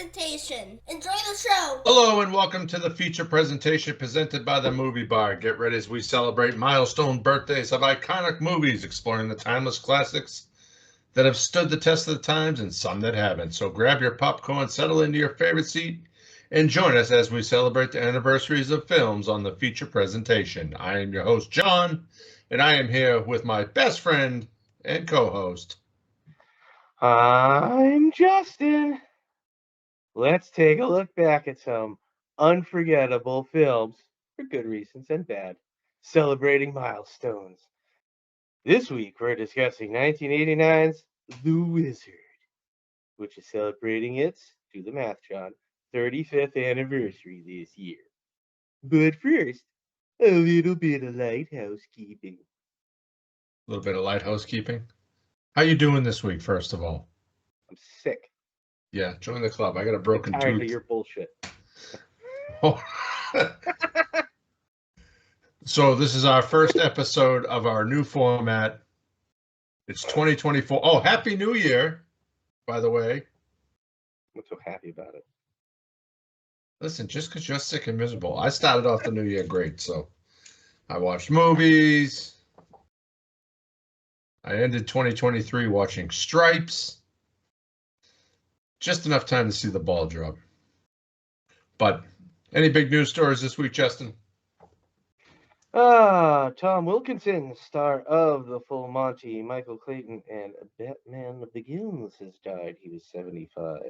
presentation. Enjoy the show. Hello and welcome to the feature presentation presented by the Movie Bar. Get ready as we celebrate milestone birthdays of iconic movies, exploring the timeless classics that have stood the test of the times and some that haven't. So grab your popcorn, settle into your favorite seat, and join us as we celebrate the anniversaries of films on the feature presentation. I am your host, John, and I am here with my best friend and co-host. I'm Justin. Let's take a look back at some unforgettable films for good reasons and bad, celebrating milestones. This week we're discussing 1989's The Wizard, which is celebrating its, do the math, John, 35th anniversary this year. But first, a little bit of light housekeeping. A little bit of light housekeeping. How you doing this week, first of all? I'm sick. Yeah, join the club. I got a broken Tired tooth. of your bullshit. So this is our first episode of our new format. It's 2024. Oh, Happy New Year, by the way. I'm so happy about it. Listen, just because you're sick and miserable, I started off the new year great. So I watched movies. I ended 2023 watching Stripes. Just enough time to see the ball drop. But any big news stories this week, Justin? Tom Wilkinson, star of The Full Monty, Michael Clayton, and Batman Begins has died. He was 75.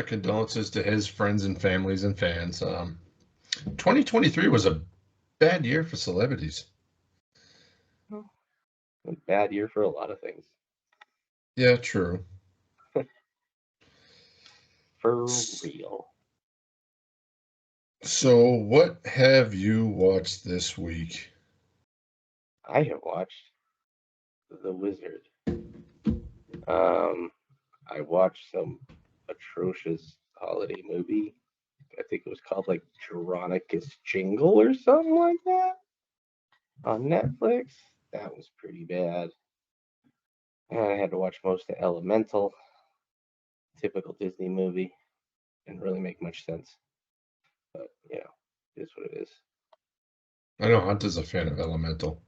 Condolences to his friends and families and fans. 2023 was a bad year for celebrities. A bad year for a lot of things. Yeah, true. For real. So, what have you watched this week? I have watched The Wizard. I watched some atrocious holiday movie. I think it was called like Jeronicus Jingle or something like that on Netflix. That was pretty bad. And I had to watch most of Elemental. Typical Disney movie. Didn't really make much sense. But, you know, it is what it is. I know Hunter's a fan of Elemental.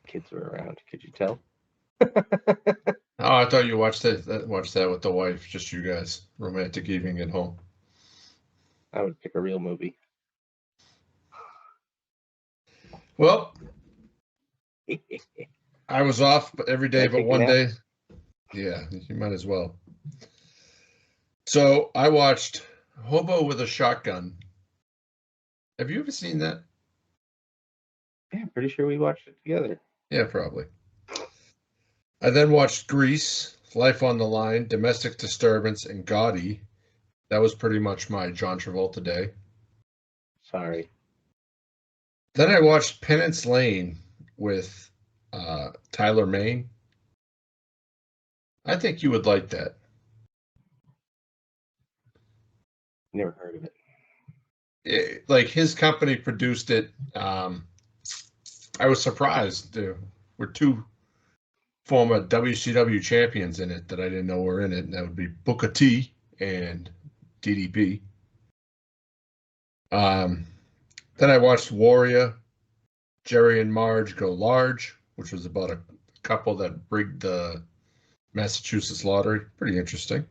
Kids were around. Could you tell? Oh, I thought you watched that with the wife, just you guys, romantic evening at home. I would pick a real movie. Well, I was off every day but one day. Yeah, you might as well. So I watched Hobo with a Shotgun. Have you ever seen that? Yeah, I'm pretty sure we watched it together. Yeah, probably. I then watched Grease, Life on the Line, Domestic Disturbance, and Gotti. That was pretty much my John Travolta day. Sorry. Then I watched Penance Lane with Tyler Mane. I think you would like that. Never heard of it. Like his company produced it. I was surprised. There were two former WCW champions in it that I didn't know were in it, and that would be Booker T and DDP. Then I watched Warrior, Jerry and Marge Go Large, which was about a couple that rigged the Massachusetts lottery. Pretty interesting.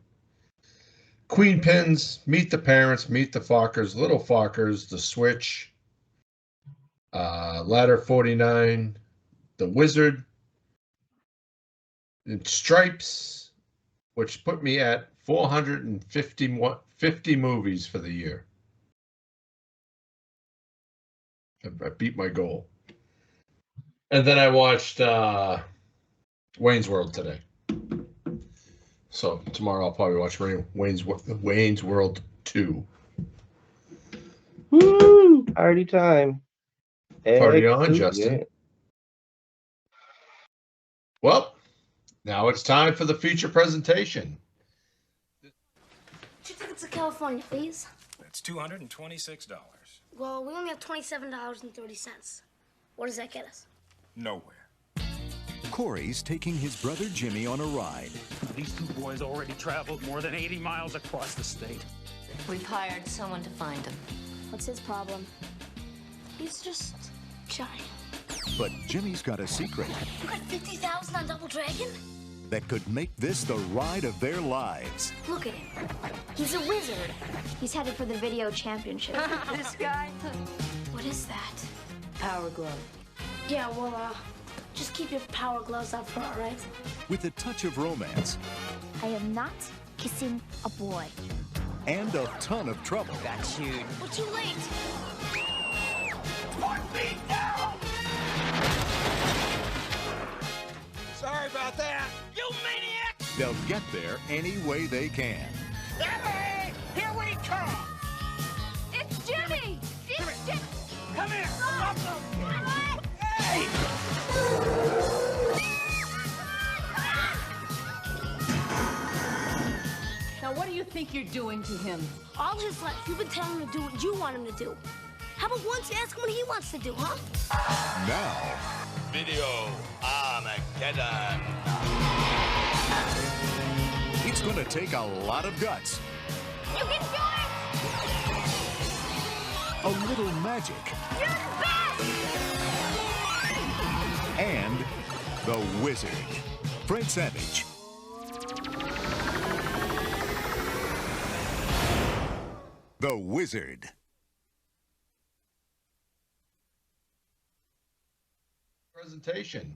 Queen Pins, Meet the Parents, Meet the Fockers, Little Fockers, The Switch, Ladder 49, The Wizard, and Stripes, which put me at 450 movies for the year. I beat my goal. And then I watched Wayne's World today. So tomorrow I'll probably watch Wayne's World 2. Woo! Party time. Party on, Justin. Well, now it's time for the feature presentation. 2 tickets to California, please. That's $226. Well, we only have $27.30. What does that get us? Nowhere. Corey's taking his brother Jimmy on a ride. these two boys already traveled more than 80 miles across the state. We've hired someone to find him. What's his problem? He's just giant. But Jimmy's got a secret You got 50,000 on Double Dragon? that could make this the ride of their lives. Look at him. He's a wizard. He's headed for the video championship. This guy? What is that? Power glove. Yeah, well, just keep your power gloves up front, all right? With a touch of romance I am not kissing a boy. and a ton of trouble. That's huge. We're too late. Sorry about that. You maniac! They'll get there any way they can. Hey! Here we come! It's Jimmy! It's Jimmy! Come here! Now, what do you think you're doing to him? All his life, you've been telling him to do what you want him to do. How about once you ask him what he wants to do, huh? Now, Video Armageddon. it's going to take a lot of guts, You can do it! a little magic, You're the best! and the wizard, Fred Savage. The Wizard. Presentation.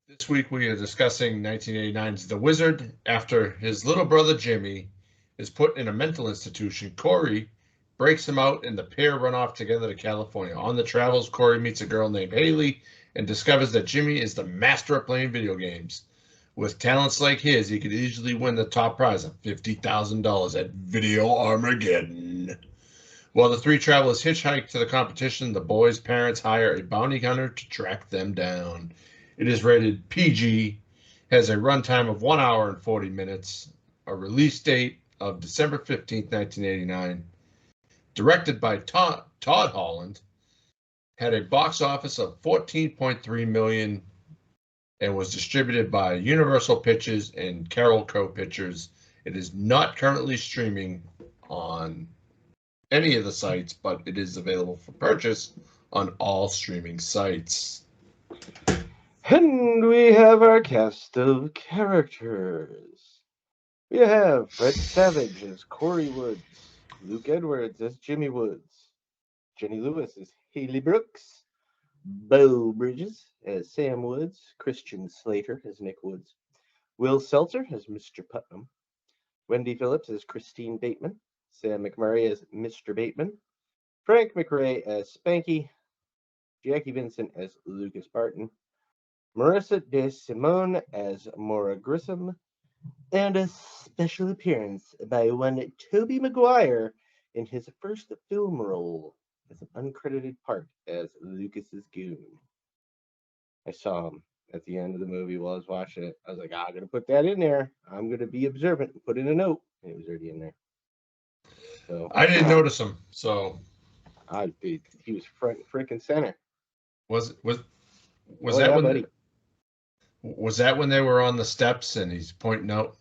This week we are discussing 1989's The Wizard. After his little brother Jimmy is put in a mental institution, Corey breaks him out and the pair run off together to California. On the travels, Corey meets a girl named Haley and discovers that Jimmy is the master of playing video games. With talents like his, he could easily win the top prize of $50,000 at Video Armageddon. While the three travelers hitchhike to the competition, the boys' parents hire a bounty hunter to track them down. It is rated PG, has a runtime of 1 hour and 40 minutes, a release date of December 15th, 1989. Directed by Todd Holland, had a box office of $14.3 million and was distributed by Universal Pictures and Carol Co. Pictures. It is not currently streaming on any of the sites, but it is available for purchase on all streaming sites. And we have our cast of characters. We have Fred Savage as Corey Woods, Luke Edwards as Jimmy Woods, Jenny Lewis as Haley Brooks, Bo Bridges as Sam Woods, Christian Slater as Nick Woods, Will Seltzer as Mr. Putnam, Wendy Phillips as Christine Bateman, Sam McMurray as Mr. Bateman, Frank McRae as Spanky, Jackie Vincent as Lucas Barton, Marissa De Simone as Maura Grissom, and a special appearance by one Toby Maguire in his first film role as an uncredited part as Lucas's goon. I saw him at the end of the movie while I was watching it. I was like, I'm going to put that in there. I'm going to be observant and put in a note. And it was already in there. So I didn't notice him, so he was front freaking center. was Oh, that yeah, when buddy. was that when they were on the steps and he's pointing out?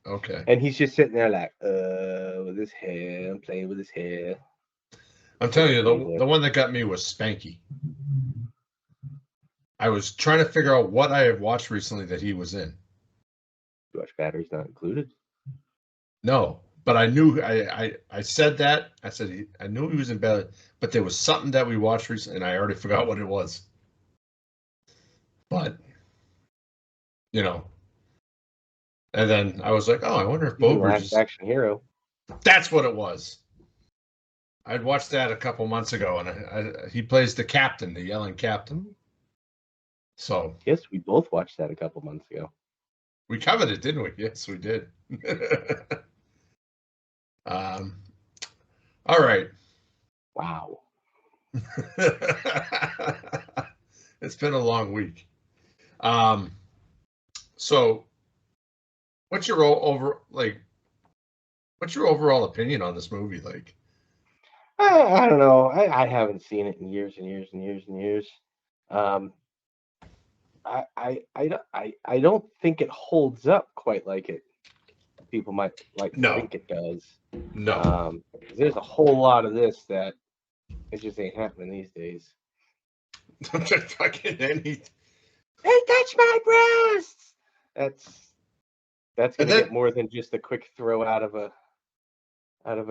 Okay. And he's just sitting there like, with his hair, playing with his hair. I'm telling you, the one that got me was Spanky. I was trying to figure out what I have watched recently that he was in. You watch Batteries Not Included? No, but I knew I said that. I said I knew he was in Battery, but there was something that we watched recently, and I already forgot what it was. But and then I was like, oh, I wonder if Bo Bridges. Last Action Hero. That's what it was. I'd watched that a couple months ago, and he plays the captain, the yelling captain. So Yes, we both watched that a couple months ago. we covered it, didn't we? Yes, we did. All right. Wow. It's been a long week. So what's your overall opinion on this movie? Like, I don't know. I haven't seen it in years and years and years and years. I don't think it holds up quite like people might like to No. think it does. No. There's a whole lot of this that it just ain't happening these days. Don't just fucking anything. Hey, touch my breasts. That's gonna then- get more than just a quick throw out of a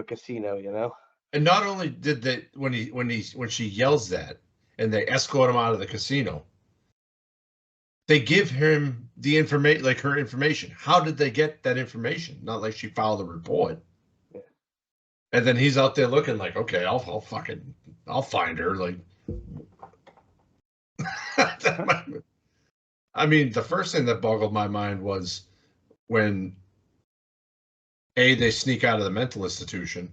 casino, you know. And not only did they when she yells that and they escort him out of the casino, they give him the information, like her information. How did they get that information? Not like she filed a report. Yeah. And then he's out there looking like, okay, I'll find her. Like, I mean, the first thing that boggled my mind was when they sneak out of the mental institution.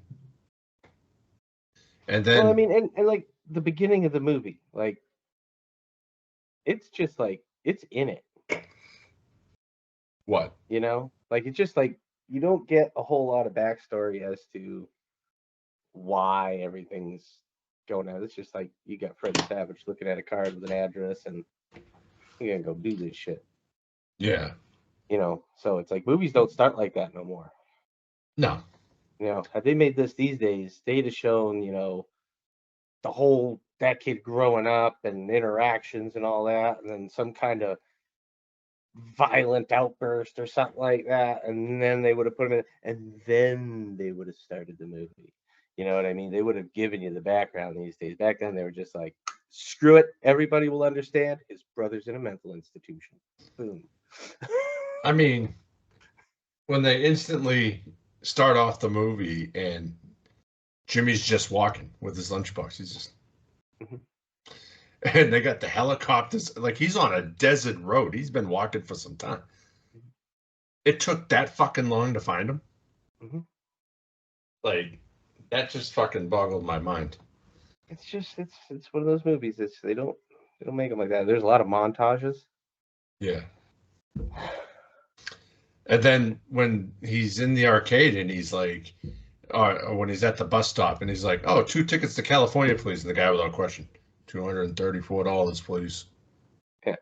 And then, Well, I mean, and like the beginning of the movie, like it's just like it's in it, what? you know? Like it's just like you don't get a whole lot of backstory as to why everything's going on. It's just like you got Fred Savage looking at a card with an address and you're gonna go do this shit. Yeah. You know, so it's like movies don't start like that no more. No. You know, had they made this these days, they'd have shown, you know, the whole that kid growing up and interactions and all that, and then some kind of violent outburst or something like that, and then they would have put him in, and then they would have started the movie. You know what I mean? They would have given you the background these days. Back then, they were just like, screw it, everybody will understand. His brother's in a mental institution. Boom. I mean, when they instantly start off the movie and Jimmy's just walking with his lunchbox, he's just, and they got the helicopters, like he's on a desert road. He's been walking for some time. It took that fucking long to find him. Like, that just fucking boggled my mind. It's just it's one of those movies. They don't make them like that. There's a lot of montages. Yeah. And then when he's in the arcade and he's like, or when he's at the bus stop and he's like, "Oh, 2 tickets to California, please." And the guy without question, $234, please. Yeah.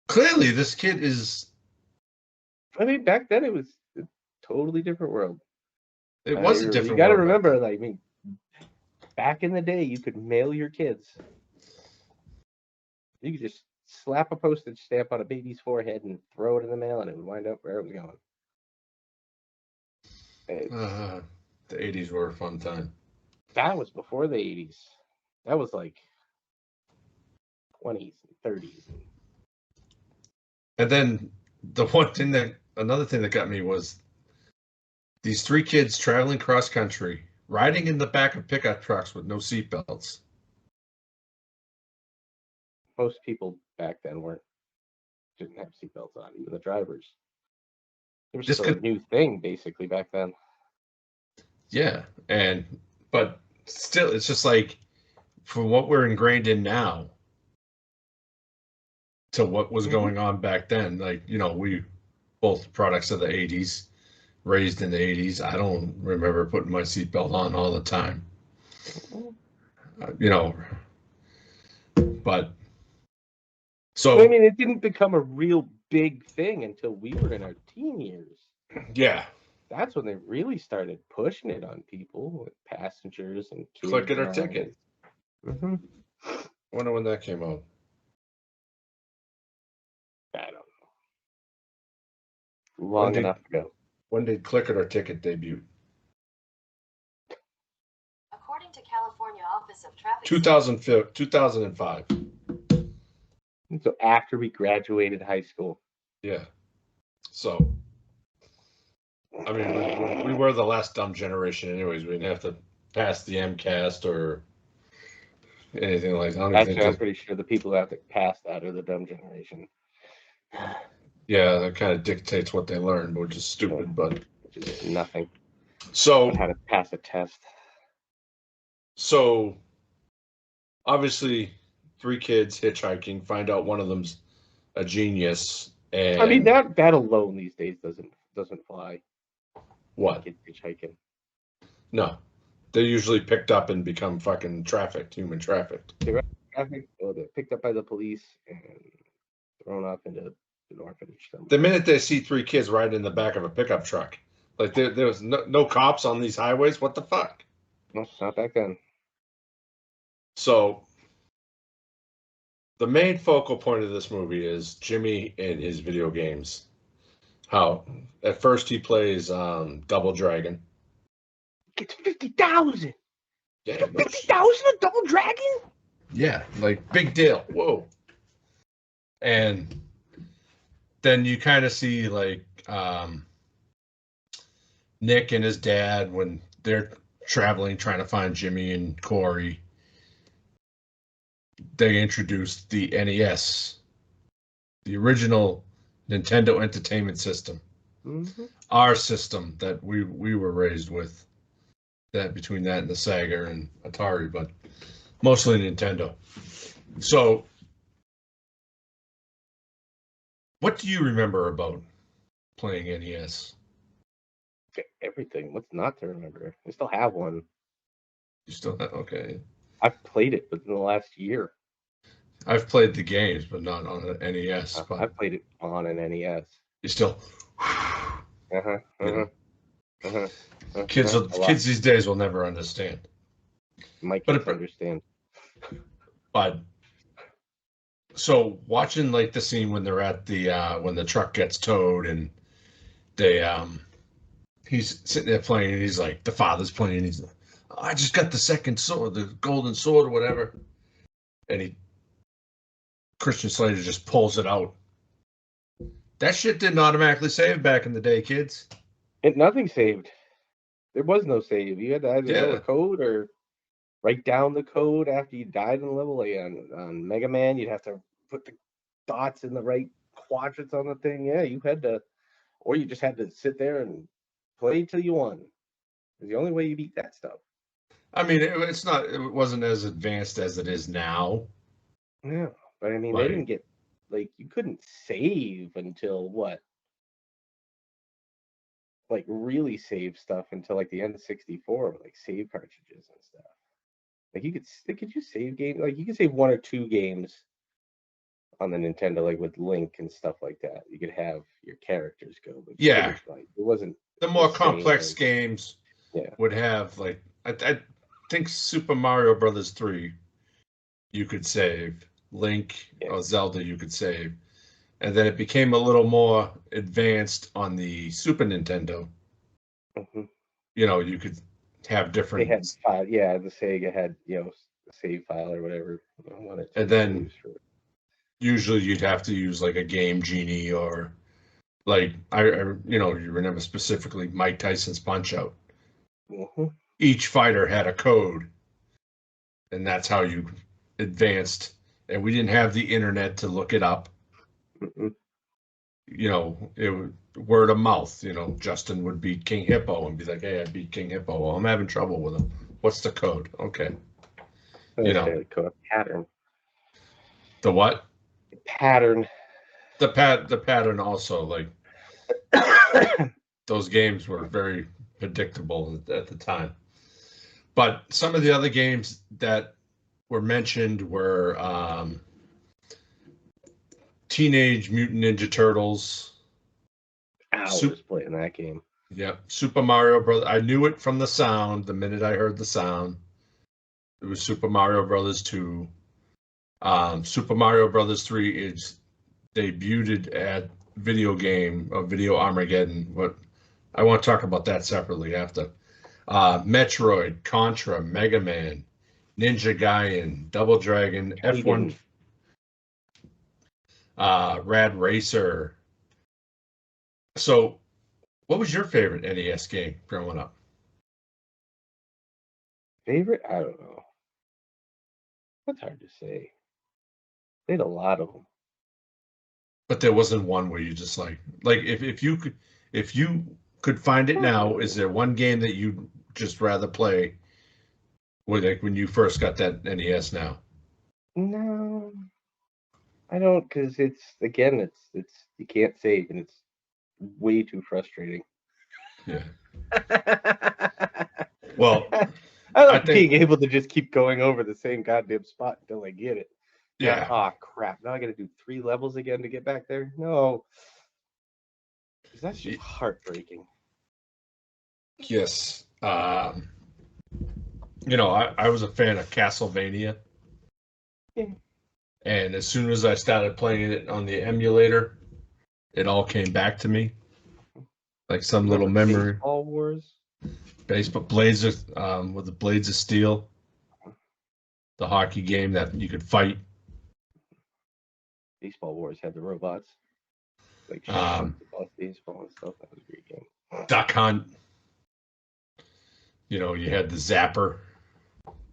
Clearly, this kid is. I mean, back then it was a totally different world. It was a different. You got to world. remember, like, I mean, back in the day, you could mail your kids. You could just slap a postage stamp on a baby's forehead and throw it in the mail, and it would wind up where it was going. The 80s were a fun time. That was before the 80s. That was like 20s and 30s. And then another thing that got me was these 3 kids traveling cross country, riding in the back of pickup trucks with no seatbelts. Most people back then didn't have seatbelts on, even the drivers. It was just a new thing, basically, back then. Yeah, but still, it's just like, for what we're ingrained in now to what was going on back then, like, you know, we both products of the 80s, raised in the 80s. I don't remember putting my seatbelt on all the time. You know, but so, I mean, it didn't become a real big thing until we were in our teen years. Yeah. That's when they really started pushing it on people, with passengers and kids. Click it or ticket. Mm-hmm. Wonder when that came out. I don't know. Long enough ago. When did Click It or Ticket debut? According to California Office of Traffic 2005. So after we graduated high school. Yeah. So, I mean, we were the last dumb generation anyways. We didn't have to pass the MCAST or anything like that. Actually, I'm pretty sure the people who have to pass that are the dumb generation. Yeah, that kind of dictates what they learn, which is stupid, but just nothing. So how to pass a test. So obviously 3 kids hitchhiking, find out one of them's a genius, and I mean that alone these days doesn't fly. What? Kids hitchhiking. No. They're usually picked up and become fucking human trafficked. I traffic, or they're picked up by the police and thrown off into an orphanage somewhere. The minute they see 3 kids riding in the back of a pickup truck, like there was no cops on these highways. What the fuck? No, not back then. So the main focal point of this movie is Jimmy and his video games. How at first he plays Double Dragon. Gets 50,000. Yeah, 50,000 a Double Dragon? yeah, like big deal. Whoa. And then you kind of see like Nick and his dad when they're traveling trying to find Jimmy and Corey. They introduced the NES, the original Nintendo Entertainment System, our system that we were raised with. That between that and the Sega and Atari, but mostly Nintendo. So, what do you remember about playing NES? Everything. What's not to remember? I still have one. You still have, okay. I've played it within the last year. I've played the games, but not on an NES. But I've played it on an NES. you still. Kids these days will never understand. My kids understand. But so watching like the scene when they're at the when the truck gets towed and they he's sitting there playing and he's like the father's playing and he's like, I just got the second sword, the golden sword or whatever, and Christian Slater just pulls it out. That shit didn't automatically save back in the day, kids. Nothing saved. There was no save. You had to either know the code or write down the code after you died in the level. Like on Mega Man, you'd have to put the dots in the right quadrants on the thing. Yeah, you had to, or you just had to sit there and play till you won. It's the only way you beat that stuff. I mean, it wasn't as advanced as it is now. Yeah, but I mean, they didn't get, like, you couldn't save until what? Like, really save stuff until, like, the N64 with, like, save cartridges and stuff. Like, could you save games? Like, you could save 1 or 2 games on the Nintendo, like, with Link and stuff like that. You could have your characters go. But yeah. Like, it wasn't... The more complex games would have, like, I think Super Mario Brothers 3, you could save. Link or Zelda, you could save. And then it became a little more advanced on the Super Nintendo. You know, you could have different... They had the Sega had, a save file or whatever. And then usually you'd have to use, like, a Game Genie or... Like, you remember specifically Mike Tyson's Punch-Out. Each fighter had a code, and that's how you advanced. And we didn't have the internet to look it up. It was word of mouth. Justin would beat King Hippo and be like, hey, I beat King Hippo. Well, I'm having trouble with him. What's the code? Okay. Code pattern. The what? Pattern. The pattern also, like, those games were very predictable at the time. But some of the other games that were mentioned were Teenage Mutant Ninja Turtles. I was playing that game. Yep. Super Mario Brothers. I knew it from the sound the minute I heard the sound. It was Super Mario Brothers 2. Super Mario Brothers 3 is debuted at Video Armageddon, but I want to talk about that separately after. Metroid, Contra, Mega Man, Ninja Gaiden, Double Dragon, F1, Rad Racer. So, what was your favorite NES game growing up? Favorite? I don't know. That's hard to say. They had a lot of them. But there wasn't one where you just like if you could find it now, is there one game that you'd just rather play like when you first got that NES now? No, I don't, because it's you can't save and it's way too frustrating. Yeah. Well, I like being able to just keep going over the same goddamn spot until I get it. Yeah. Oh crap! Now I got to do 3 levels again to get back there. No, 'cause that's just heartbreaking. Yes. You know, I was a fan of Castlevania. Yeah. And as soon as I started playing it on the emulator, it all came back to me. Like some little memory. Baseball Wars. Baseball Blades of, with the Blades of Steel. The hockey game that you could fight. Baseball Wars had the robots. Like baseball and stuff. That was a great game. Duck Hunt. You know, you had the Zapper.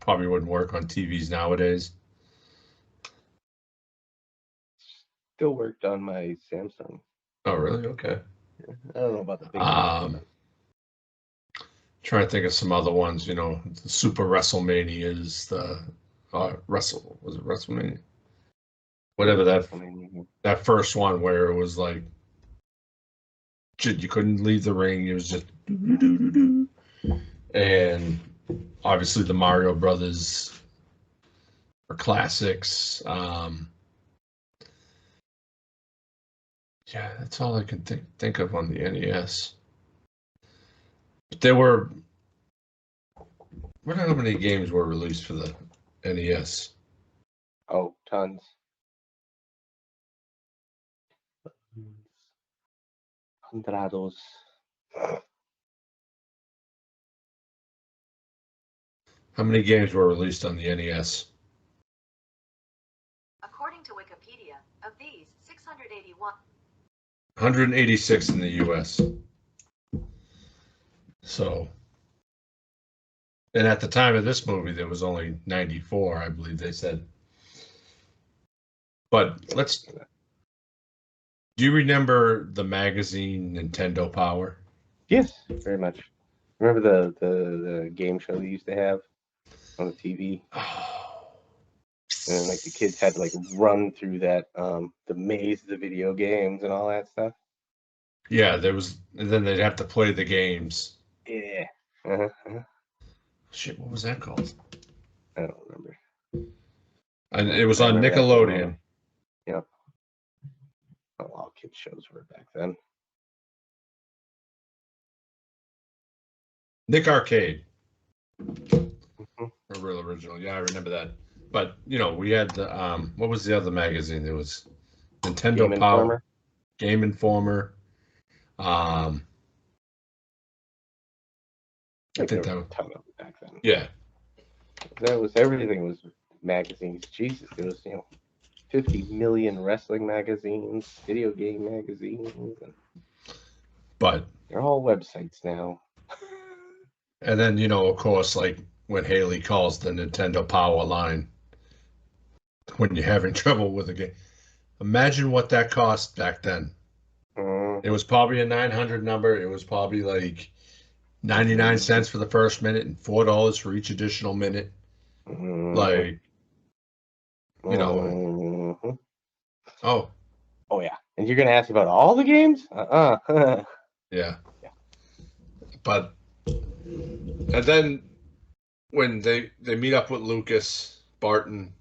Probably wouldn't work on TVs nowadays. Still worked on my Samsung. Oh, really? Okay. Yeah. I don't know about the big one. Trying to think of some other ones, you know, the Super WrestleManias, the was it WrestleMania? Whatever that first one where it was like you couldn't leave the ring, it was just and obviously the Mario Brothers are classics. Yeah, that's all I can think of on the NES. But there were, I wonder how many games were released for the NES. Oh, tons. Hundrados. How many games were released on the NES? According to Wikipedia, of these, 681. 186 in the US. So, and at the time of this movie, there was only 94, I believe they said. But do you remember the magazine Nintendo Power? Yes, very much. Remember the game show they used to have on the TV? And like the kids had to like run through that the maze of the video games and all that stuff. Yeah, there was, and then they'd have to play the games. Yeah. Shit, what was that called? I don't remember. And it was on Nickelodeon. Yep. Oh, all kids shows were back then. Nick Arcade. A real original. Yeah, I remember that. But, you know, we had the, what was the other magazine? There was Nintendo Game Power. Informer. Game Informer. I think that was a ton of it back then. Yeah. That was everything was magazines. Jesus, there was 50 million wrestling magazines, video game magazines, and but they're all websites now. And then, you know, of course, like when Haley calls the Nintendo Power line when you're having trouble with a game. Imagine what that cost back then. It was probably a 900 number. It was probably like 99 cents for the first minute and $4 for each additional minute. Like, you know. Oh yeah. And you're gonna ask about all the games? Yeah. But and then when they meet up with Lucas Barton,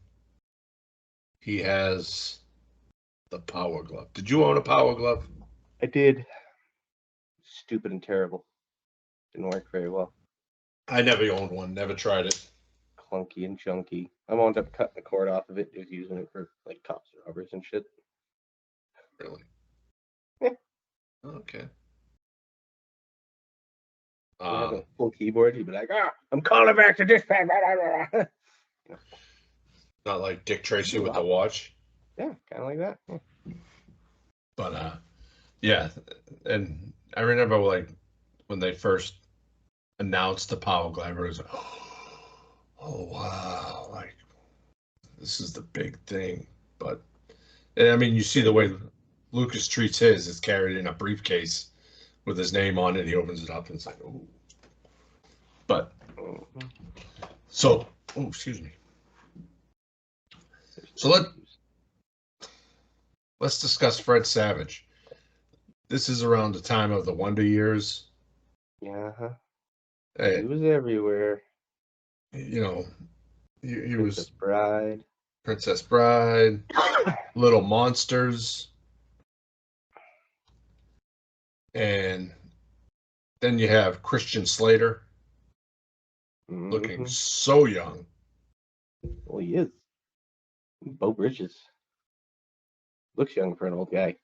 he has the Power Glove. Did you own a Power Glove? I did. Stupid and terrible. Didn't work very well. I never owned one. Never tried it. Clunky and chunky. I wound up cutting the cord off of it. Just using it for like cops and robbers and shit. Really? Yeah. Okay. You have a full keyboard. You'd be like, I'm calling back to dispatch. Not like Dick Tracy with the watch. Yeah, kind of like that. Yeah. But yeah, and I remember like when they first announced the Power Glove, it was like, oh wow, like this is the big thing. But I mean, you see the way Lucas treats his; it's carried in a briefcase with his name on it. He opens it up and it's like, oh. But so, excuse me. So let's discuss Fred Savage. This is around the time of the Wonder Years. Yeah. Hey, he was everywhere. You know, he was Princess Bride. Princess Bride, Little Monsters, and then you have Christian Slater looking so young. Well, he is. Bo Bridges looks young for an old guy.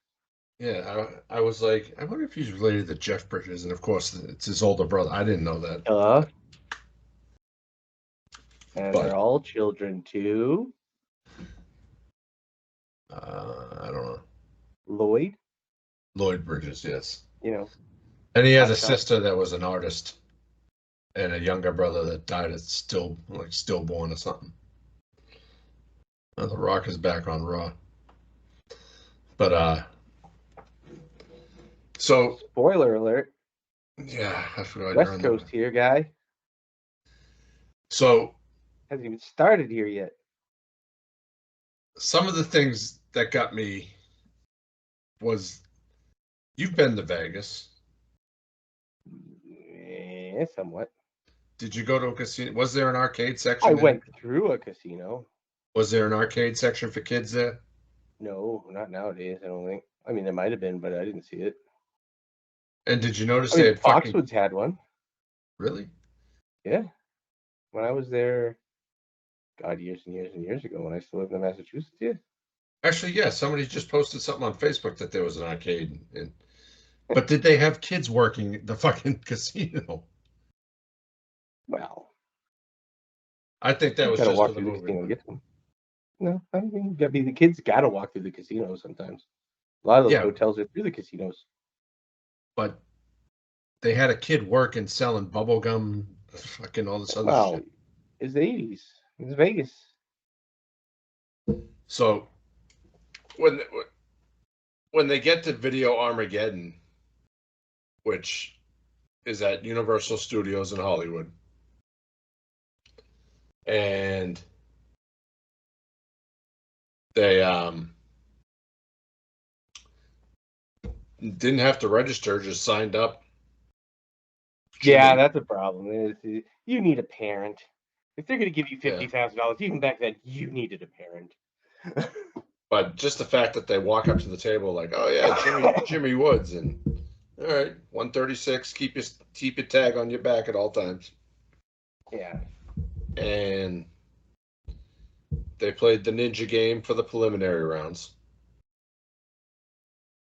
Yeah, I was like, I wonder if he's related to Jeff Bridges, and of course, it's his older brother. I didn't know that. And they're all children too. I don't know. Lloyd Bridges, yes. You know. And he has a sister that was an artist, and a younger brother that died at stillborn or something. Oh, The Rock is back on Raw. But so spoiler alert. Yeah, I forgot. West Coast here, guy. So hasn't even started here yet. Some of the things that got me was, you've been to Vegas. Yeah, somewhat. Did you go to a casino? Was there an arcade section? I went through a casino. Was there an arcade section for kids there? No, not nowadays, I don't think. I mean, there might have been, but I didn't see it. And did you notice they had Foxwoods had one. Really? Yeah. When I was there, God, years and years and years ago, when I still lived in Massachusetts, yeah. Actually, yeah, somebody just posted something on Facebook that there was an arcade. But did they have kids working the fucking casino? Well, I think that was just walk for the through movie. casino to get them. No, I mean, the kids got to walk through the casinos sometimes. A lot of those hotels are through the casinos. But they had a kid working selling bubble gum, fucking all this other shit. It's the 80s. It's Vegas. So when they get to Video Armageddon, which is at Universal Studios in Hollywood, and they didn't have to register, just signed up. Yeah, that's a problem. You need a parent. If they're going to give you $50,000, even back then, you needed a parent. But just the fact that they walk up to the table like, oh yeah, Jimmy Woods, and all right, 136, keep your tag on your back at all times. Yeah. And they played the ninja game for the preliminary rounds.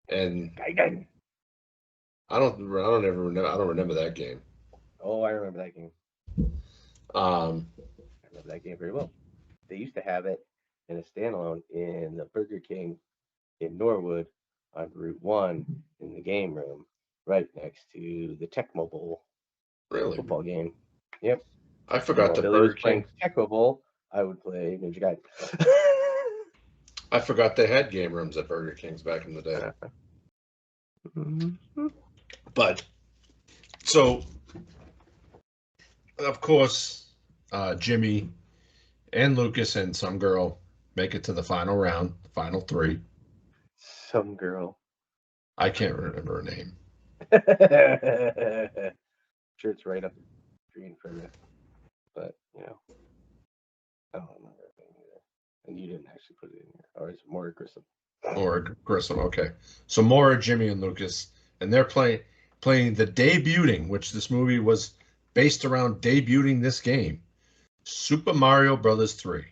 And I don't remember that game. Oh, I remember that game. I remember that game very well. They used to have it in a standalone in the Burger King in Norwood on Route 1 in the game room, right next to the Tecmo Bowl. Really? Football game. Yep. I forgot the Billy Burger was playing King. Tecmo Bowl. I would play Ninja Gaiden. I forgot they had game rooms at Burger King's back in the day. But so, of course, Jimmy and Lucas and some girl make it to the final round, the final three. Some girl. I can't remember her name. Sure, it's right up the screen for you. But, I don't remember her name either. And you didn't actually put it in here. Or is it Maura Grissom? Maura Grissom, okay. So Maura, Jimmy, and Lucas, and they're playing the debuting, which this movie was based around debuting this game, Super Mario Brothers 3.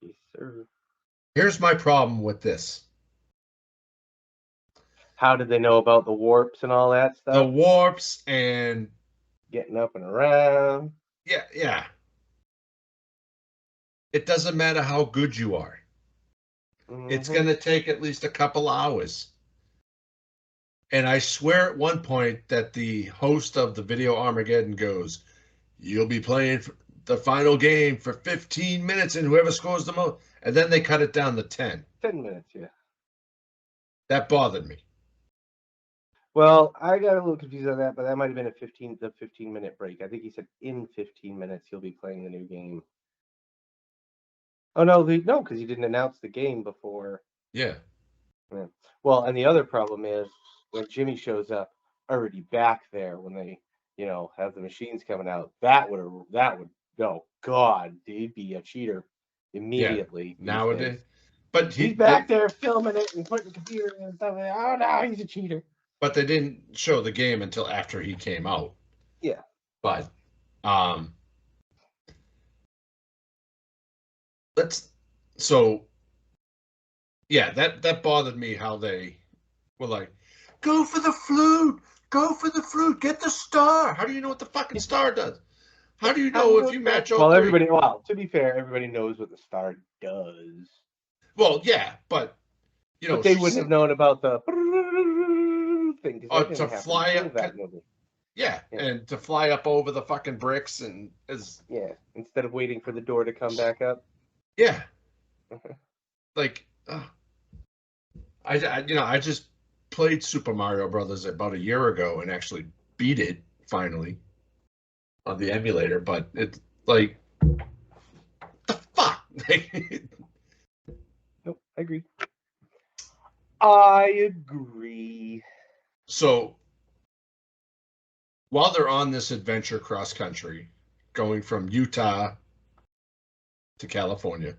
Yes, sir. Here's my problem with this. How did they know about the warps and all that stuff? The warps and getting up and around. Yeah. It doesn't matter how good you are. Mm-hmm. It's going to take at least a couple hours. And I swear at one point that the host of the Video Armageddon goes, you'll be playing the final game for 15 minutes and whoever scores the most. And then they cut it down to 10. 10 minutes, yeah. That bothered me. Well, I got a little confused on that, but that might have been the 15-minute break. I think he said in 15 minutes he'll be playing the new game. Oh, no, because he didn't announce the game before. Yeah. Well, and the other problem is when Jimmy shows up already back there when they, have the machines coming out, that would No, God, they'd be a cheater immediately. these Nowadays. days. But He's back there filming it and putting the computer in and stuff. Like, oh no, he's a cheater. But they didn't show the game until after he came out. Yeah. But that bothered me how they were like, go for the flute, get the star. How do you know what the fucking star does? How do you know if you match all three? To be fair, everybody knows what the star does. Well, yeah, but you know, but they wouldn't have known about the thing. To fly up that movie. Yeah, and to fly up over the fucking bricks and instead of waiting for the door to come back up. Yeah. Like, I just played Super Mario Brothers about a year ago and actually beat it finally on the emulator, but it's like, the fuck? Nope, I agree. I agree. So, while they're on this adventure cross country, going from Utah to California,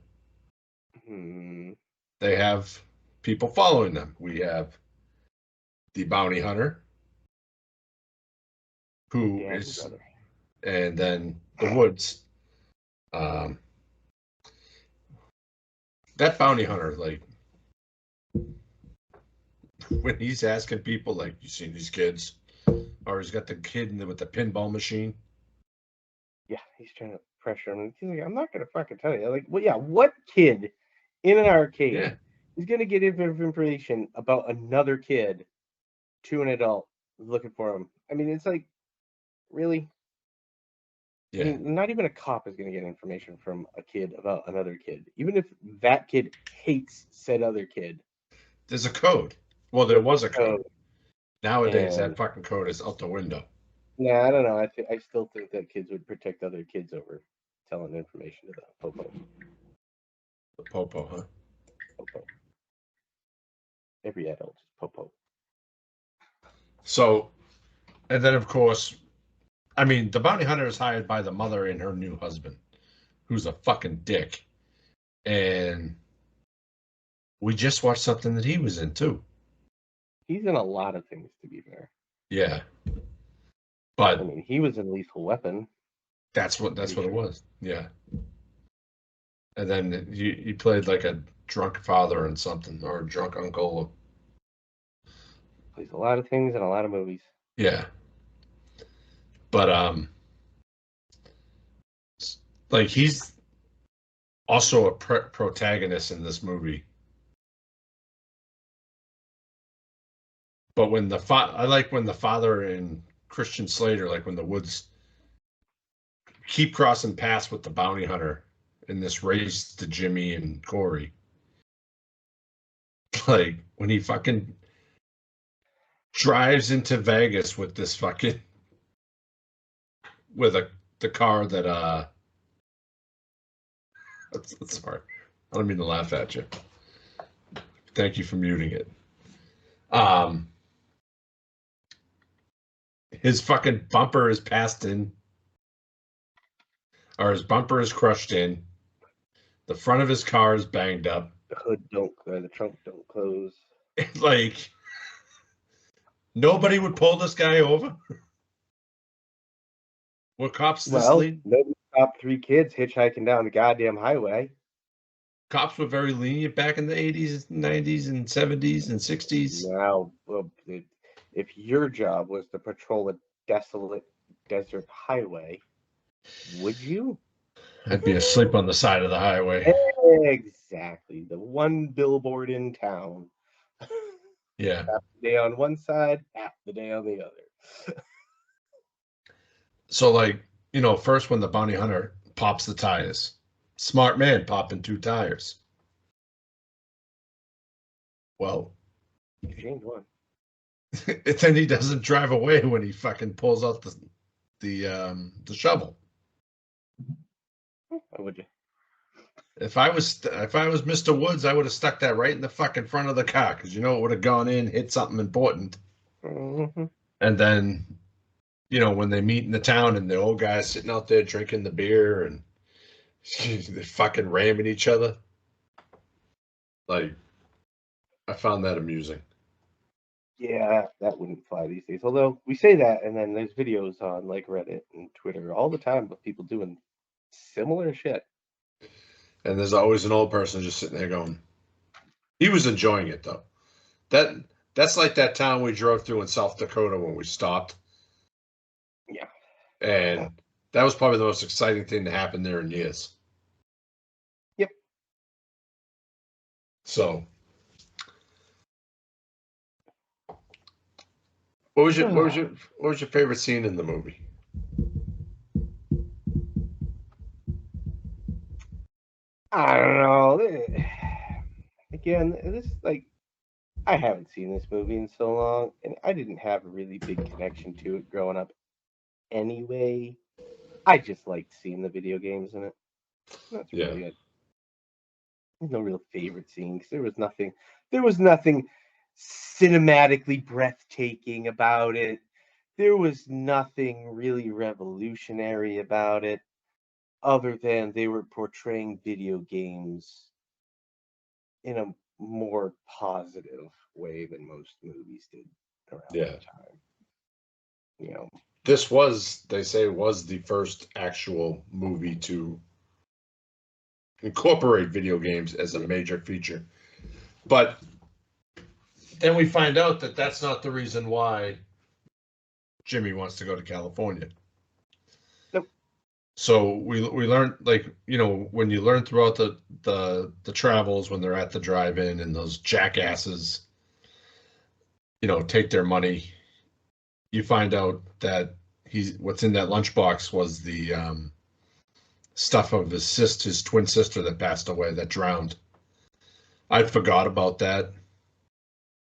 they have people following them. We have the bounty hunter, who is, and then the Woods. That bounty hunter, like, when he's asking people, like, you seen these kids? Or he's got the kid with the pinball machine. Yeah, he's trying to pressure him. He's like, I'm not going to fucking tell you. Like, well, yeah, what kid in an arcade is going to get information about another kid to an adult looking for him? I mean, it's like, really? Yeah. I mean, not even a cop is going to get information from a kid about another kid, even if that kid hates said other kid. There's a code. Well, there was a code. Nowadays, that fucking code is out the window. Yeah, I don't know. I still think that kids would protect other kids over telling information to the popo. The popo, huh? Popo. Every adult is popo. So, and then of course, I mean, the bounty hunter is hired by the mother and her new husband, who's a fucking dick. And we just watched something that he was in too. He's in a lot of things, to be fair. Yeah. But I mean, he was in Lethal Weapon. That's what it was. Yeah. And then you played like a drunk father in something, or a drunk uncle. Plays a lot of things in a lot of movies. Yeah. But like, he's also a protagonist in this movie. But when I like when the father and Christian Slater, like when the Woods keep crossing paths with the bounty hunter in this race to Jimmy and Corey. Like when he fucking drives into Vegas with this fucking the car that sorry, I don't mean to laugh at you. Thank you for muting it. His fucking bumper is passed in, or his bumper is crushed in. The front of his car is banged up. The hood the trunk don't close. Like, nobody would pull this guy over. What cops this lead? Nobody stopped 3 kids hitchhiking down the goddamn highway. Cops were very lenient back in the 80s, 90s, and 70s, and 60s. Now, well, if your job was to patrol a desolate desert highway, would you? I'd be asleep on the side of the highway. Exactly. The one billboard in town. Yeah. Half the day on one side, half the day on the other. So, like, you know, first when the bounty hunter pops the tires, smart man popping 2 tires. Well, change one. Then he doesn't drive away when he fucking pulls out the shovel. Why would you? If I was Mr. Woods, I would have stuck that right in the fucking front of the car, because you know it would have gone in, hit something important, Mm-hmm. and then you know, when they meet in the town and the old guy's sitting out there drinking the beer and they're fucking ramming each other. Like, I found that amusing. Yeah, that wouldn't fly these days. Although we say that, and then there's videos on like Reddit and Twitter all the time of people doing similar shit. And there's always an old person just sitting there going, he was enjoying it though. That's like that town we drove through in South Dakota when we stopped. Yeah. And that was probably the most exciting thing to happen there in years. Yep. So, what was your favorite scene in the movie? I don't know. Again, this like I haven't seen this movie in so long, and I didn't have a really big connection to it growing up. Anyway, I just liked seeing the video games in it. That's really it. There's no real favorite scenes. There was nothing cinematically breathtaking about it. There was nothing really revolutionary about it, other than they were portraying video games in a more positive way than most movies did around that time. You know, this was, they say, was the first actual movie to incorporate video games as a major feature. But then we find out that that's not the reason why Jimmy wants to go to California. Nope. So we learned, like, you know, when you learn throughout the travels, when they're at the drive-in and those jackasses, you know, take their money, you find out that what's in that lunchbox was the stuff of his twin sister that passed away, that drowned. I forgot about that.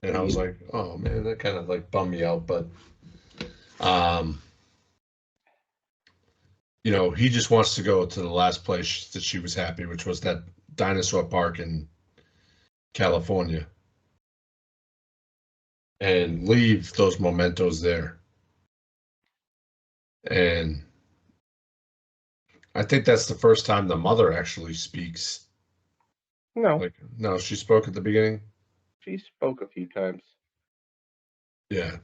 And I was like, oh man, that kind of like bummed me out. But, you know, he just wants to go to the last place that she was happy, which was that dinosaur park in California, and leave those mementos there. And I think that's the first time the mother actually speaks. No, she spoke at the beginning. She spoke a few times. Yeah.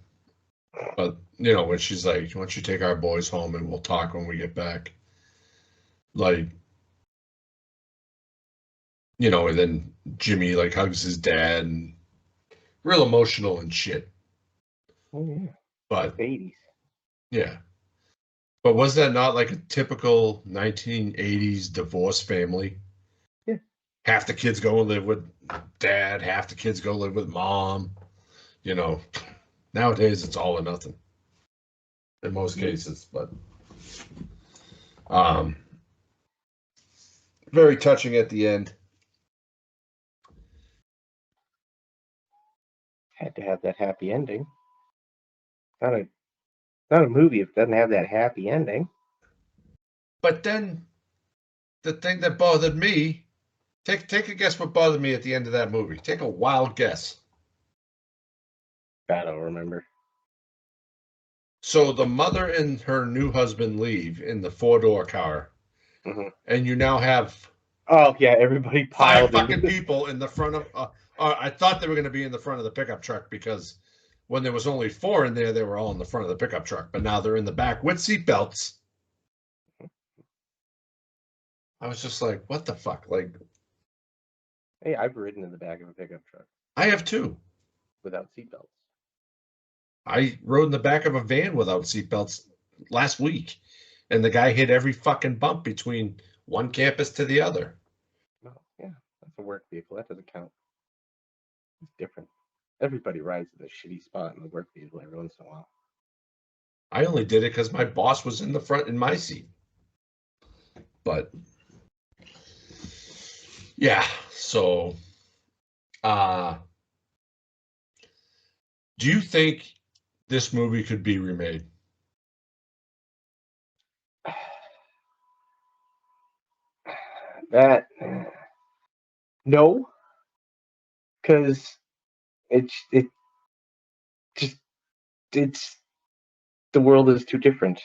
But, you know, when she's like, why don't you take our boys home and we'll talk when we get back? Like, you know, and then Jimmy, like, hugs his dad and real emotional and shit. Oh, yeah. But, 80s. Yeah. But was that not like a typical 1980s divorce family? Yeah. Half the kids go and live with dad, half the kids go live with mom. You know, nowadays it's all or nothing in most cases, but very touching at the end. Had to have that happy ending. Not a movie if it doesn't have that happy ending. But then the thing that bothered me, take a guess what bothered me at the end of that movie. Take a wild guess. I don't remember. So the mother and her new husband leave in the 4-door car, and you now have everybody piled 5 fucking people in the front of. I thought they were going to be in the front of the pickup truck, because when there was only 4 in there, they were all in the front of the pickup truck. But now they're in the back with seatbelts. I was just like, what the fuck? Like, hey, I've ridden in the back of a pickup truck. I have too. Without seatbelts. I rode in the back of a van without seatbelts last week, and the guy hit every fucking bump between one campus to the other. No, yeah, that's a work vehicle. That doesn't count. It's different. Everybody rides at a shitty spot in the work vehicle every once in a while. I only did it because my boss was in the front in my seat. But yeah, so do you think this movie could be remade? No, because it's the world is too different.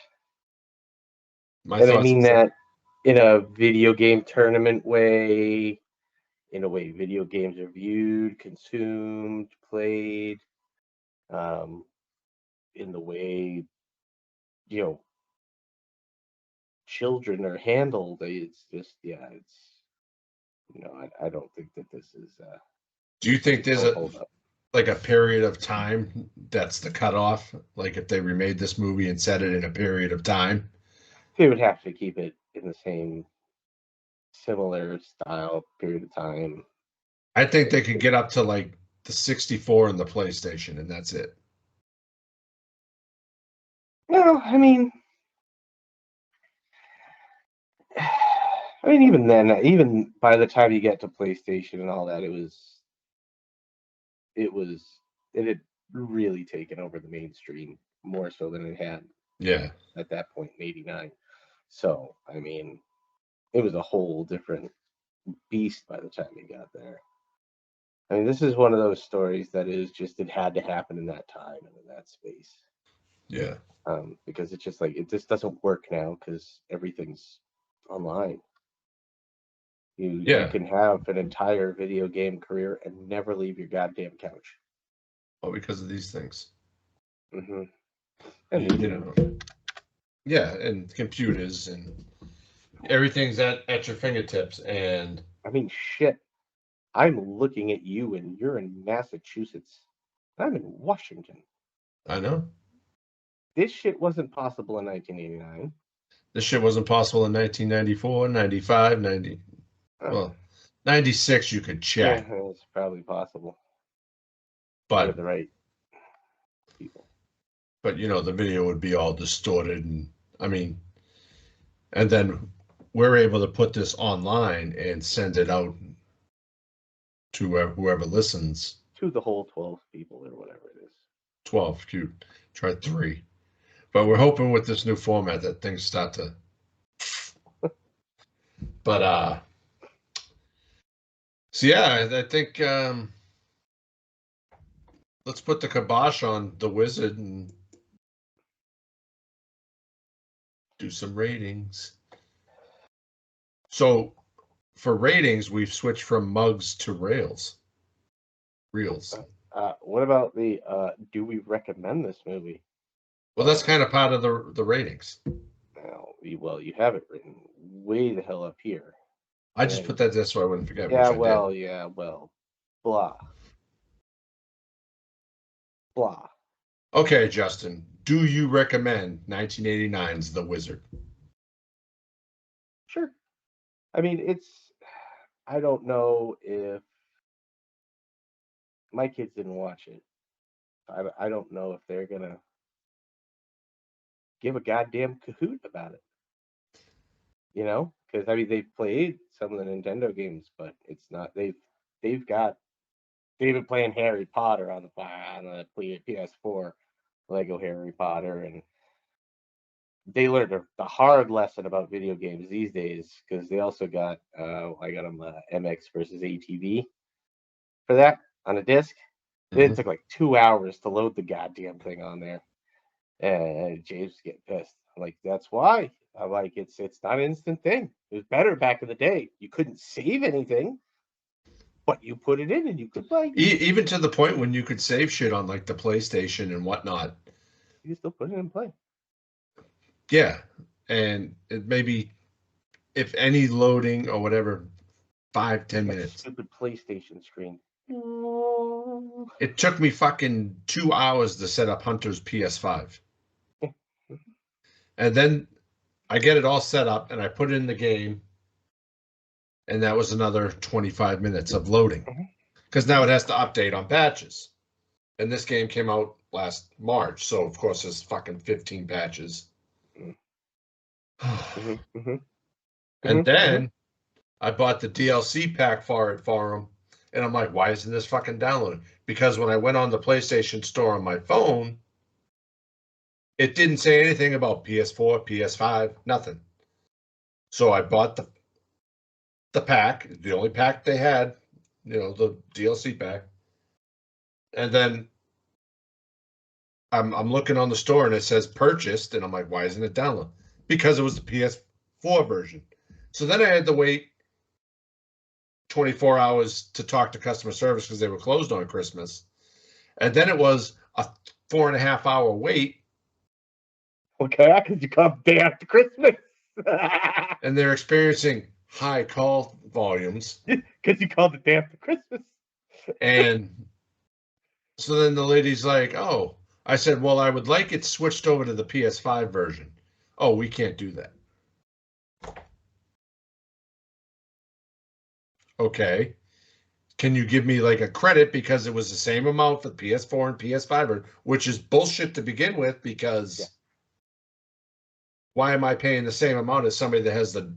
My And I thoughts mean is that in a video game tournament way, in a way video games are viewed, consumed, played, in the way, you know, children are handled. It's just, yeah, it's, I don't think that this is, do you think there's gonna a hold up. like a period of time that's the cutoff? Like if they remade this movie and set it in a period of time? They would have to keep it in the same similar style period of time. I think they could get up to like the 64 and the PlayStation, and that's it. No, I mean, even then, even by the time you get to PlayStation and all that, it had really taken over the mainstream more so than it had Yeah. at that point in '89. So, I mean, it was a whole different beast by the time you got there. I mean, this is one of those stories that is just, it had to happen in that time and in that space. Yeah. Because it's just like, it just doesn't work now because everything's online. You can have an entire video game career and never leave your goddamn couch. Well, because of these things. Mm-hmm. And yeah, and computers and everything's at your fingertips. And I mean, shit. I'm looking at you, and you're in Massachusetts. I'm in Washington. I know. This shit wasn't possible in 1989. This shit wasn't possible in 1994, 95, 90. Well, 96 you could check. Yeah, it's probably possible. But with the right people. But the video would be all distorted, and I mean, and then we're able to put this online and send it out to whoever listens. To the whole 12 people or whatever it is. 12, cute. Try 3. But we're hoping with this new format that things start to. But so yeah, I think let's put the kibosh on The Wizard and do some ratings. So for ratings, we've switched from mugs to reels. What about the do we recommend this movie? Well, that's kind of part of the ratings. Well, you have it written way the hell up here. I just put that there so I wouldn't forget. Yeah, blah. Blah. Okay, Justin, do you recommend 1989's The Wizard? Sure. I mean, I don't know if my kids didn't watch it. I don't know if they're gonna give a goddamn cahoot about it. Because I mean, they've played some of the Nintendo games, but it's not. They've been playing Harry Potter on the PS4, Lego Harry Potter, and they learned the hard lesson about video games these days because they also got I got them MX versus ATV for that on a disc. It took like 2 hours to load the goddamn thing on there, and James was getting pissed. I'm like, that's why. I'm like, it's not an instant thing. It was better back in the day. You couldn't save anything, but you put it in and you could play. Even to the point when you could save shit on like the PlayStation and whatnot. You still put it in play. Yeah, and it maybe, if any loading or whatever, 5-10 minutes. Stupid PlayStation screen. It took me fucking 2 hours to set up Hunter's PS5. And then I get it all set up and I put it in the game. And that was another 25 minutes of loading. Because now it has to update on patches. And this game came out last March. So, of course, there's fucking 15 patches. And then I bought the DLC pack for him. And I'm like, why isn't this fucking downloading? Because when I went on the PlayStation Store on my phone, it didn't say anything about PS4, PS5, nothing. So I bought the pack, the only pack they had, the DLC pack. And then I'm looking on the store and it says purchased, and I'm like, why isn't it download? Because it was the PS4 version. So then I had to wait 24 hours to talk to customer service because they were closed on Christmas. And then it was a 4.5 hour wait. Okay, because you come day after Christmas. And they're experiencing high call volumes. Because you called the day after Christmas. And so then the lady's like, oh, I said, well, I would like it switched over to the PS5 version. Oh, we can't do that. Okay. Can you give me like a credit because it was the same amount for PS4 and PS5, which is bullshit to begin with, because why am I paying the same amount as somebody that has the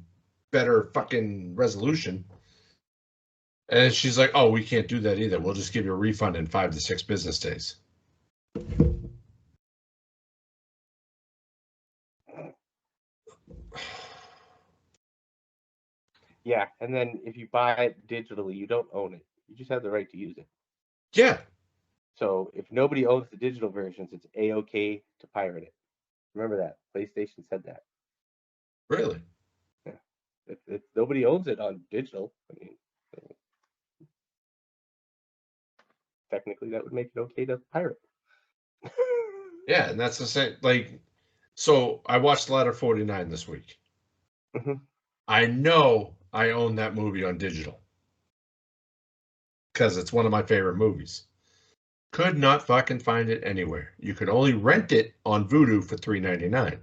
better fucking resolution? And she's like, oh, we can't do that either. We'll just give you a refund in 5 to 6 business days. Yeah, and then if you buy it digitally, you don't own it. You just have the right to use it. Yeah. So if nobody owns the digital versions, it's A-OK to pirate it. Remember that. PlayStation said that. Really? Yeah. If nobody owns it on digital, I mean, technically that would make it okay to pirate. Yeah, and that's the same. Like, so I watched Ladder 49 this week. Mm-hmm. I know I own that movie on digital because it's one of my favorite movies. Could not fucking find it anywhere. You could only rent it on Vudu for $3.99.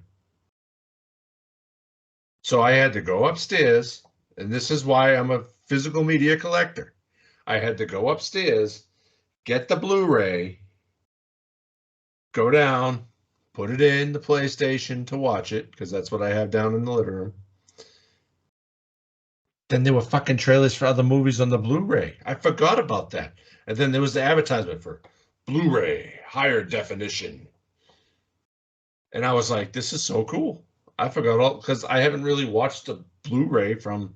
So I had to go upstairs, and this is why I'm a physical media collector. I had to go upstairs, get the Blu-ray, go down, put it in the PlayStation to watch it, because that's what I have down in the living room. Then there were fucking trailers for other movies on the Blu-ray. I forgot about that. And then there was the advertisement for Blu-ray, higher definition. And I was like, this is so cool. I forgot all, because I haven't really watched the Blu-ray from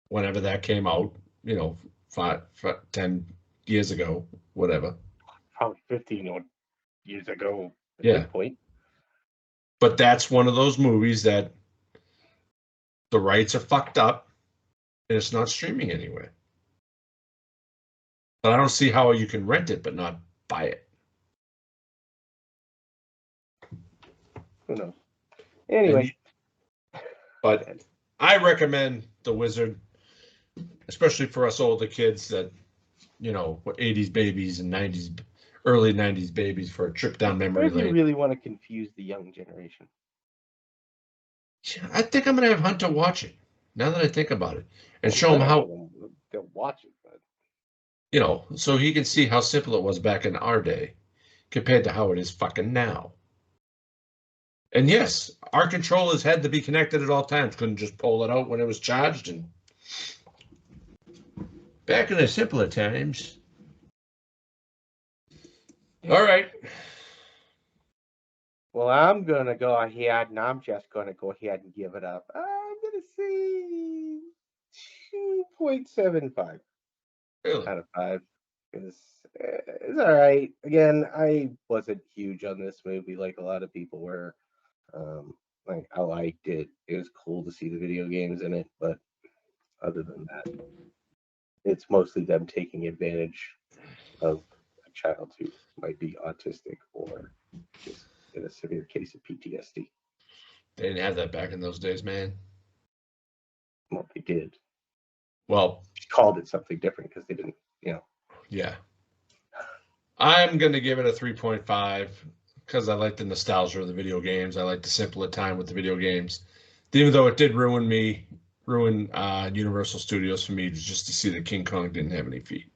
whenever that came out, 10 years ago, whatever. Probably 15 years ago at Yeah. this point. But that's one of those movies that the rights are fucked up and it's not streaming anywhere. But I don't see how you can rent it but not buy it. Who knows? Anyway. But I recommend The Wizard, especially for us older kids that, were 80s babies and 90s, early 90s babies, for a trip down memory lane. You really want to confuse the young generation. Yeah, I think I'm going to have Hunter watch it, now that I think about it, and show him how... They'll watch it, but... so he can see how simple it was back in our day compared to how it is fucking now. And yes, our controllers had to be connected at all times. Couldn't just pull it out when it was charged. And back in the simpler times. All right. Well, I'm going to go ahead, and I'm just going to go ahead and give it up. I'm going to say 2.75 really? out of 5. It's all right. Again, I wasn't huge on this movie like a lot of people were. I liked it. It was cool to see the video games in it, but other than that, it's mostly them taking advantage of a child who might be autistic or just in a severe case of PTSD. They didn't have that back in those days, man. Well, they did. Well, called it something different because they didn't, Yeah. I'm going to give it a 3.5 because I like the nostalgia of the video games. I like the simpler time with the video games. Even though it did ruin Universal Studios for me just to see that King Kong didn't have any feet.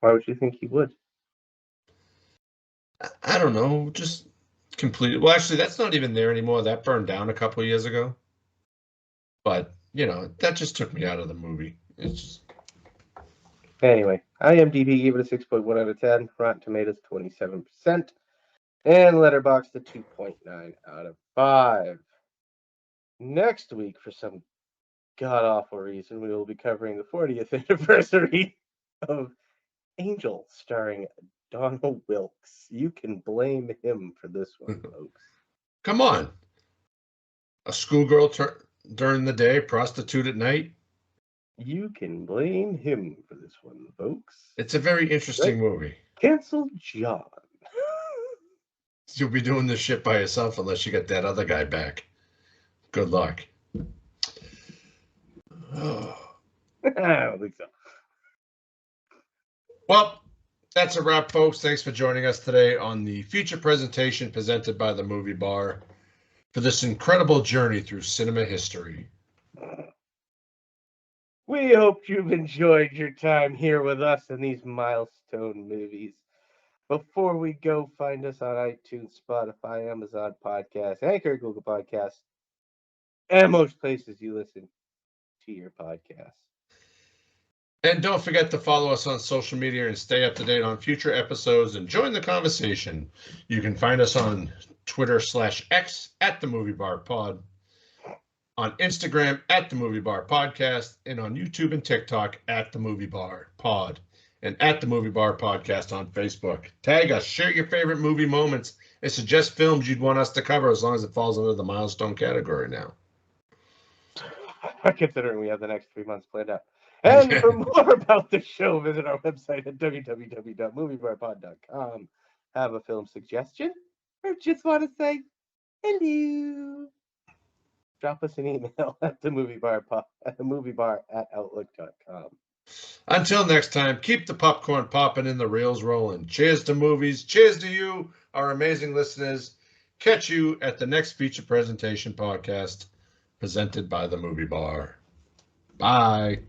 Why would you think he would? I don't know. Just completely. Well, actually, that's not even there anymore. That burned down a couple of years ago. But, that just took me out of the movie. It's just... Anyway, IMDb gave it a 6.1 out of 10. Rotten Tomatoes, 27%. And Letterboxd, a 2.9 out of 5. Next week, for some god-awful reason, we will be covering the 40th anniversary of Angel, starring Donald Wilkes. You can blame him for this one, folks. Come on. A schoolgirl during the day, prostitute at night. You can blame him for this one, folks. It's a very interesting movie. Cancel John. You'll be doing this shit by yourself unless you get that other guy back. Good luck. I don't think so. Well, that's a wrap, folks. Thanks for joining us today on the feature presentation presented by the Movie Bar for this incredible journey through cinema history. We hope you've enjoyed your time here with us in these milestone movies. Before we go, find us on iTunes, Spotify, Amazon Podcasts, Anchor, Google Podcasts, and most places you listen to your podcasts. And don't forget to follow us on social media and stay up to date on future episodes and join the conversation. You can find us on Twitter/X at the Movie Bar Pod, on Instagram at the Movie Bar Podcast, and on YouTube and TikTok at the Movie Bar Pod, and at the Movie Bar Podcast on Facebook. Tag us, share your favorite movie moments, and suggest films you'd want us to cover as long as it falls under the milestone category now. Considering we have the next 3 months planned out. And for more about the show, visit our website at www.moviebarpod.com. Have a film suggestion? Or just want to say hello? Drop us an email at the moviebar at outlook.com. Until next time, keep the popcorn popping and the reels rolling. Cheers to movies. Cheers to you, our amazing listeners. Catch you at the next feature presentation podcast presented by the Movie Bar. Bye.